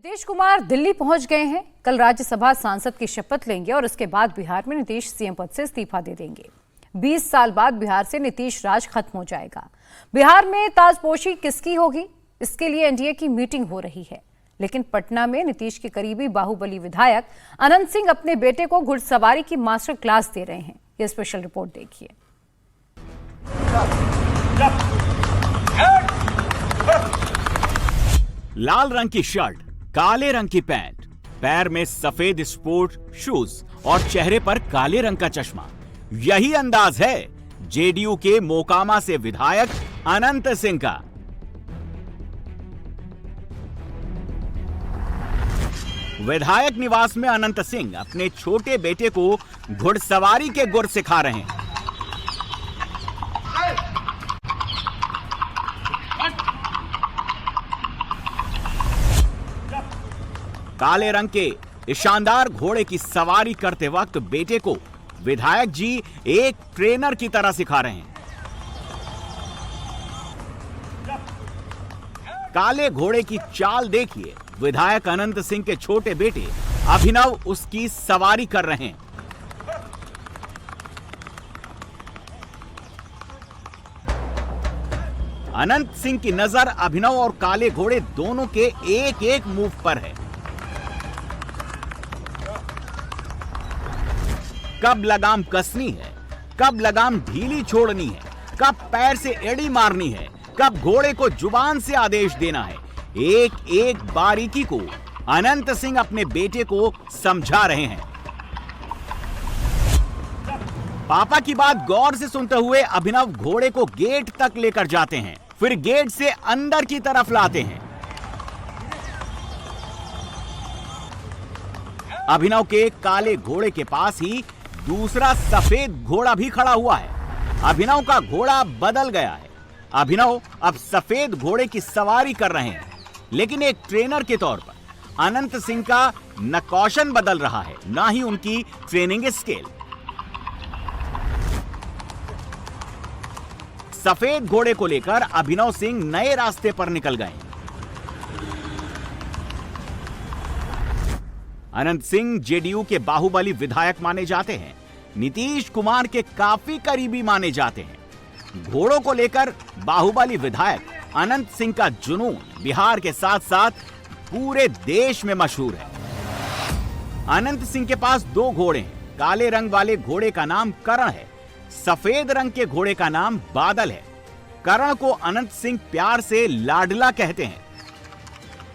नीतीश कुमार दिल्ली पहुंच गए हैं। कल राज्यसभा सांसद की शपथ लेंगे और इसके बाद बिहार में नीतीश सीएम पद से इस्तीफा दे देंगे। 20 साल बाद बिहार से नीतीश राज खत्म हो जाएगा। बिहार में ताजपोशी किसकी होगी, इसके लिए एनडीए की मीटिंग हो रही है। लेकिन पटना में नीतीश के करीबी बाहुबली विधायक अनंत सिंह अपने बेटे को घुड़सवारी की मास्टर क्लास दे रहे हैं। यह स्पेशल रिपोर्ट देखिए। लाल रंग की शर्ट, काले रंग की पैंट, पैर में सफेद स्पोर्ट शूज और चेहरे पर काले रंग का चश्मा, यही अंदाज है जेडीयू के मोकामा से विधायक अनंत सिंह का। विधायक निवास में अनंत सिंह अपने छोटे बेटे को घुड़सवारी के गुर सिखा रहे हैं। काले रंग के इस शानदार घोड़े की सवारी करते वक्त बेटे को विधायक जी एक ट्रेनर की तरह सिखा रहे हैं। काले घोड़े की चाल देखिए, विधायक अनंत सिंह के छोटे बेटे अभिनव उसकी सवारी कर रहे हैं। अनंत सिंह की नजर अभिनव और काले घोड़े दोनों के एक एक मूव पर है। कब लगाम कसनी है, कब लगाम ढीली छोड़नी है, कब पैर से एड़ी मारनी है, कब घोड़े को जुबान से आदेश देना है, एक एक बारीकी को अनंत सिंह अपने बेटे को समझा रहे हैं। पापा की बात गौर से सुनते हुए अभिनव घोड़े को गेट तक लेकर जाते हैं, फिर गेट से अंदर की तरफ लाते हैं। अभिनव के काले घोड़े के पास ही दूसरा सफेद घोड़ा भी खड़ा हुआ है। अभिनव का घोड़ा बदल गया है। अभिनव अब सफेद घोड़े की सवारी कर रहे हैं, लेकिन एक ट्रेनर के तौर पर अनंत सिंह का न कौशन बदल रहा है, ना ही उनकी ट्रेनिंग स्केल। सफेद घोड़े को लेकर अभिनव सिंह नए रास्ते पर निकल गए। अनंत सिंह जेडीयू के बाहुबली विधायक माने जाते हैं, नीतीश कुमार के काफी करीबी माने जाते हैं। घोड़ों को लेकर बाहुबली विधायक अनंत सिंह का जुनून बिहार के साथ साथ पूरे देश में मशहूर है। अनंत सिंह के पास दो घोड़े हैं। काले रंग वाले घोड़े का नाम करण है, सफेद रंग के घोड़े का नाम बादल है। करण को अनंत सिंह प्यार से लाडला कहते हैं।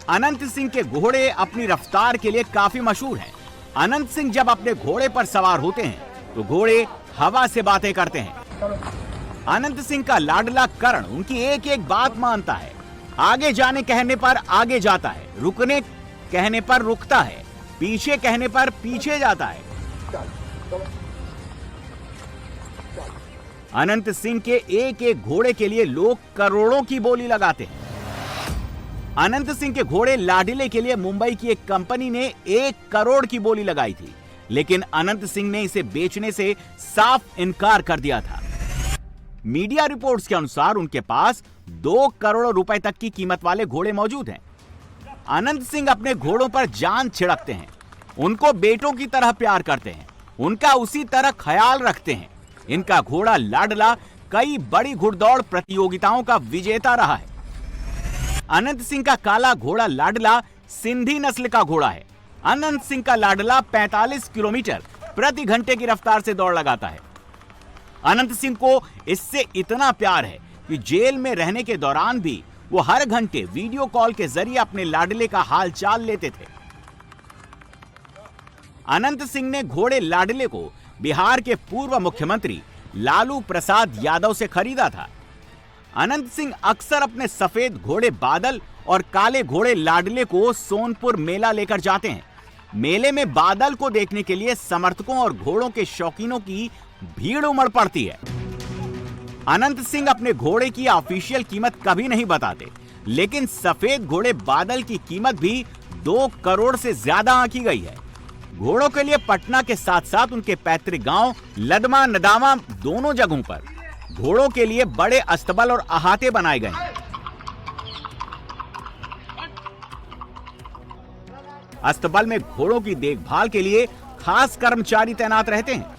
अनंत सिंह के घोड़े अपनी रफ्तार के लिए काफी मशहूर हैं। अनंत सिंह जब अपने घोड़े पर सवार होते हैं तो घोड़े हवा से बातें करते हैं। अनंत सिंह का लाडला करण उनकी एक एक बात मानता है। आगे जाने कहने पर आगे जाता है, रुकने कहने पर रुकता है, पीछे कहने पर पीछे जाता है। अनंत सिंह के एक एक घोड़े के लिए लोग करोड़ों की बोली लगाते हैं। अनंत सिंह के घोड़े लाडले के लिए मुंबई की एक कंपनी ने 1 करोड़ की बोली लगाई थी, लेकिन अनंत सिंह ने इसे बेचने से साफ इनकार कर दिया था। मीडिया रिपोर्ट्स के अनुसार उनके पास 2 करोड़ रुपए तक की कीमत वाले घोड़े मौजूद हैं। अनंत सिंह अपने घोड़ों पर जान छिड़कते हैं, उनको बेटों की तरह प्यार करते हैं, उनका उसी तरह ख्याल रखते हैं। इनका घोड़ा लाडला कई बड़ी घुड़दौड़ प्रतियोगिताओं का विजेता रहा है। अनंत सिंह का काला घोड़ा लाडला सिंधी नस्ल का घोड़ा है। अनंत सिंह का लाडला 45 किलोमीटर प्रति घंटे की रफ्तार से दौड़ लगाता है। अनंत सिंह को इससे इतना प्यार है कि जेल में रहने के दौरान भी वो हर घंटे वीडियो कॉल के जरिए अपने लाडले का हाल चाल लेते थे। अनंत सिंह ने घोड़े लाडले को बिहार के पूर्व मुख्यमंत्री लालू प्रसाद यादव से खरीदा था। अनंत सिंह अक्सर अपने सफेद घोड़े बादल और काले घोड़े लाडले को सोनपुर मेला लेकर जाते हैं। मेले में बादल को देखने के लिए समर्थकों और घोड़ों के शौकीनों की भीड़ उमड़ पड़ती है। अनंत सिंह अपने घोड़े की ऑफिशियल कीमत कभी नहीं बताते, लेकिन सफेद घोड़े बादल की कीमत भी 2 करोड़ से ज्यादा आंकी गई है। घोड़ों के लिए पटना के साथ साथ उनके पैतृक गांव लदमा नदामा दोनों जगहों पर घोड़ों के लिए बड़े अस्तबल और अहाते बनाए गए हैं। अस्तबल में घोड़ों की देखभाल के लिए खास कर्मचारी तैनात रहते हैं।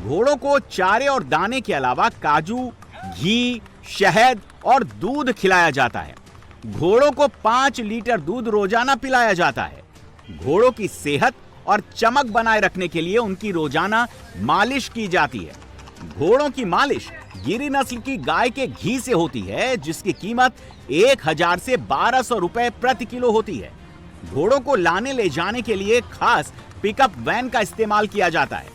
घोड़ों को चारे और दाने के अलावा काजू, घी, शहद और दूध खिलाया जाता है। घोड़ों को 5 लीटर दूध रोजाना पिलाया जाता है। घोड़ों की सेहत और चमक बनाए रखने के लिए उनकी रोजाना मालिश की जाती है। घोड़ों की मालिश गिरी नस्ल की गाय के घी से होती है, जिसकी कीमत 1000 से 1200 रुपए प्रति किलो होती है। घोड़ों को लाने ले जाने के लिए खास पिकअप वैन का इस्तेमाल किया जाता है।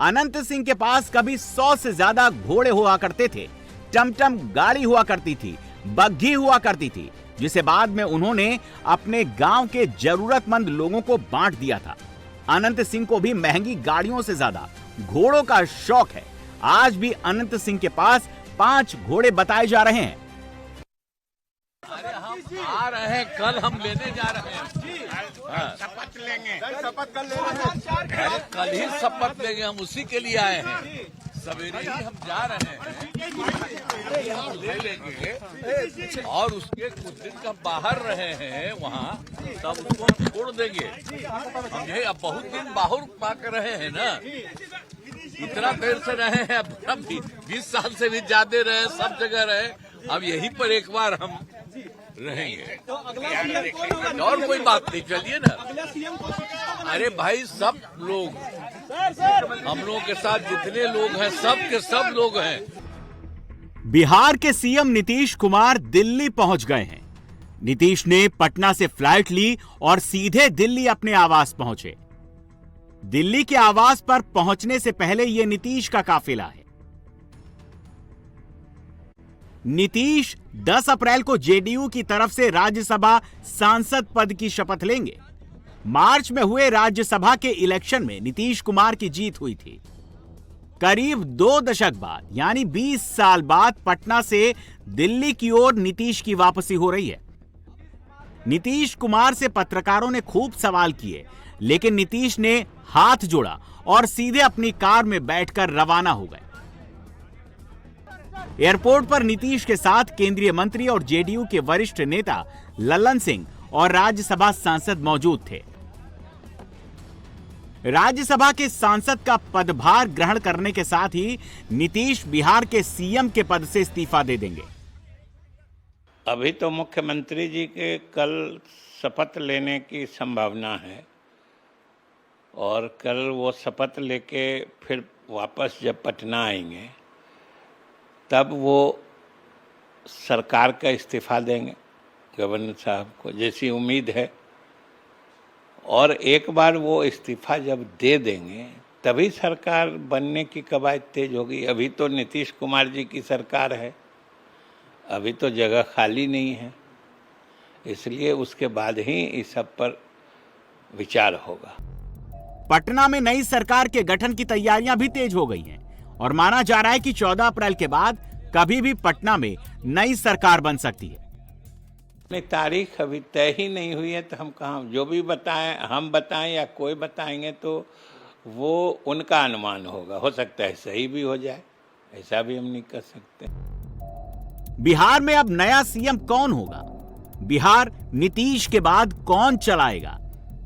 अनंत सिंह के पास कभी 100 से ज्यादा घोड़े हुआ करते थे। टमटम गाड़ी हुआ करती थी, बग्घी हुआ करती थी, जिसे बाद में उन्होंने अपने गांव के जरूरतमंद लोगों को बांट दिया था। अनंत सिंह को भी महंगी गाड़ियों से ज्यादा घोड़ों का शौक है। आज भी अनंत सिंह के पास 5 घोड़े बताए जा रहे हैं। अरे हम आ रहे हैं, कल हम लेने जा रहे हैं। शपथ लेंगे, शपथ कर लेंगे। अरे कल ही शपथ लेंगे, हम उसी के लिए आए हैं। सवेरे ही हम जा रहे हैं, हम ले लेंगे और उसके कुछ दिन का बाहर रहे हैं वहाँ, तब उसको हम छोड़ देंगे। हम यही अब बहुत दिन बाहर पाक रहे हैं ना, इतना देर से रहे हैं, अब 20 साल से भी ज्यादा रहे, सब जगह रहे। अब यहीं पर एक बार हम रहेंगे और कोई बात नहीं, चलिए ना। अरे भाई सब लोग, हम लोगों के साथ जितने लोग हैं सब के सब लोग हैं। बिहार के सीएम नीतीश कुमार दिल्ली पहुंच गए हैं। नीतीश ने पटना से फ्लाइट ली और सीधे दिल्ली अपने आवास पहुंचे। दिल्ली के आवास पर पहुंचने से पहले यह नीतीश का काफिला है। नीतीश 10 अप्रैल को जेडीयू की तरफ से राज्यसभा सांसद पद की शपथ लेंगे। मार्च में हुए राज्यसभा के इलेक्शन में नीतीश कुमार की जीत हुई थी। करीब 2 दशक बाद यानी 20 साल बाद पटना से दिल्ली की ओर नीतीश की वापसी हो रही है। नीतीश कुमार से पत्रकारों ने खूब सवाल किए, लेकिन नीतीश ने हाथ जोड़ा और सीधे अपनी कार में बैठकर रवाना हो गए। एयरपोर्ट पर नीतीश के साथ केंद्रीय मंत्री और जेडीयू के वरिष्ठ नेता लल्लन सिंह और राज्यसभा सांसद मौजूद थे। राज्यसभा के सांसद का पदभार ग्रहण करने के साथ ही नीतीश बिहार के सीएम के पद से इस्तीफा दे देंगे। अभी तो मुख्यमंत्री जी के कल शपथ लेने की संभावना है और कल वो शपथ लेके फिर वापस जब पटना आएंगे तब वो सरकार का इस्तीफा देंगे गवर्नर साहब को, जैसी उम्मीद है। और एक बार वो इस्तीफा जब दे देंगे तभी सरकार बनने की कवायद तेज होगी। अभी तो नीतीश कुमार जी की सरकार है, अभी तो जगह खाली नहीं है, इसलिए उसके बाद ही इस सब पर विचार होगा। पटना में नई सरकार के गठन की तैयारियां भी तेज हो गई हैं और माना जा रहा है कि 14 अप्रैल के बाद कभी भी पटना में नई सरकार बन सकती है। नहीं, तारीख अभी तय ही नहीं हुई है, तो हम कहाँ जो भी बताएं, हम बताएं या कोई बताएंगे तो वो उनका अनुमान होगा। हो सकता है सही भी हो जाए, ऐसा भी हम नहीं कर सकते। बिहार में अब नया सीएम कौन होगा? बिहार नीतीश के बाद कौन चलाएगा?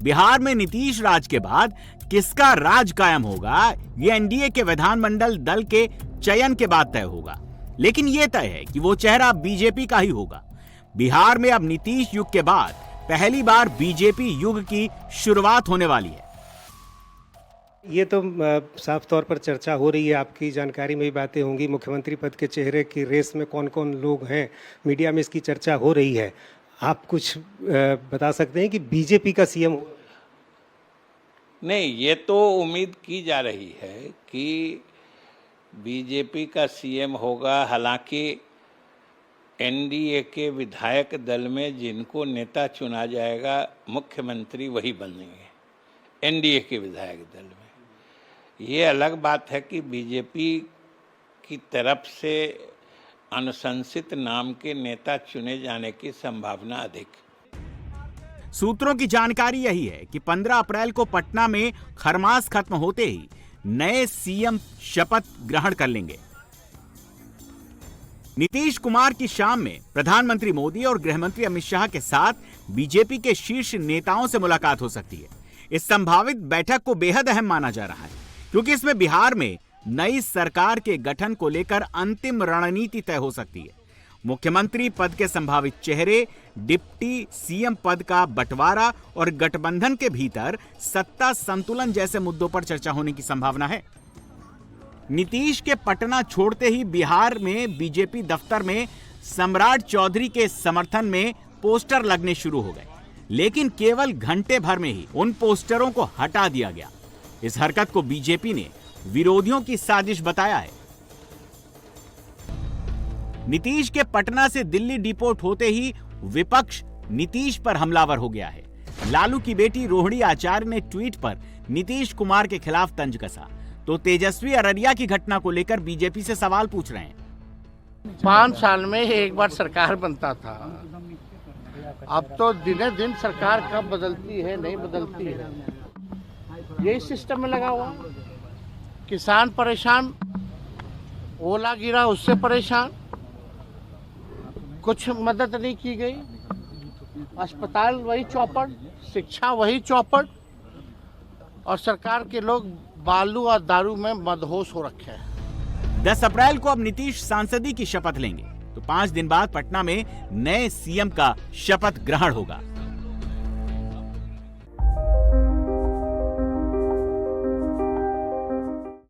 बिहार में नीतीश राज के बाद किसका राज कायम होगा? ये एनडीए के विधानमंडल दल के चयन के बाद तय होगा, लेकिन यह तय है कि वो चेहरा बीजेपी का ही होगा। बिहार में अब नीतीश युग के बाद पहली बार बीजेपी युग की शुरुआत होने वाली है। ये तो साफ तौर पर चर्चा हो रही है, आपकी जानकारी में भी बातें होंगी। मुख्यमंत्री पद के चेहरे की रेस में कौन कौन लोग हैं, मीडिया में इसकी चर्चा हो रही है। आप कुछ बता सकते हैं कि बीजेपी का सीएम? नहीं, ये तो उम्मीद की जा रही है कि बीजेपी का सीएम होगा। हालांकि एनडीए के विधायक दल में जिनको नेता चुना जाएगा मुख्यमंत्री वही बनेंगे एनडीए के विधायक दल में। ये अलग बात है कि बीजेपी की तरफ से अनुशंसित नाम के नेता चुने जाने की संभावना अधिक। सूत्रों की जानकारी यही है कि 15 अप्रैल को पटना में खरमास खत्म होते ही नए सीएम शपथ ग्रहण कर लेंगे। नीतीश कुमार की शाम में प्रधानमंत्री मोदी और गृहमंत्री अमित शाह के साथ बीजेपी के शीर्ष नेताओं से मुलाकात हो सकती है। इस संभावित बैठक को बेहद अहम माना जा रहा है, क्योंकि इसमें बिहार में नई सरकार के गठन को लेकर अंतिम रणनीति तय हो सकती है। मुख्यमंत्री पद के संभावित चेहरे, डिप्टी सीएम पद का बंटवारा और गठबंधन के भीतर सत्ता संतुलन जैसे मुद्दों पर चर्चा होने की संभावना है। नीतीश के पटना छोड़ते ही बिहार में बीजेपी दफ्तर में सम्राट चौधरी के समर्थन में पोस्टर लगने शुरू हो गए, लेकिन केवल घंटे भर में ही उन पोस्टरों को हटा दिया गया। इस हरकत को बीजेपी ने विरोधियों की साजिश बताया है। नीतीश के पटना से दिल्ली डिपोर्ट होते ही विपक्ष नीतीश पर हमलावर हो गया है। लालू की बेटी रोहिणी आचार्य ने ट्वीट पर नीतीश कुमार के खिलाफ तंज कसा, तो तेजस्वी अररिया की घटना को लेकर बीजेपी से सवाल पूछ रहे हैं। 5 साल में एक बार सरकार बनता था, अब तो दिने दिन सरकार कब बदलती है नहीं बदलती है, यही सिस्टम में लगा हुआ। किसान परेशान, ओला गिरा उससे परेशान, कुछ मदद नहीं की गई। अस्पताल वही चौपट, शिक्षा वही चौपट, और सरकार के लोग बालू और दारू में मदहोश हो रखे हैं। 10 अप्रैल को अब नीतीश सांसदी की शपथ लेंगे, तो 5 दिन बाद पटना में नए सीएम का शपथ ग्रहण होगा।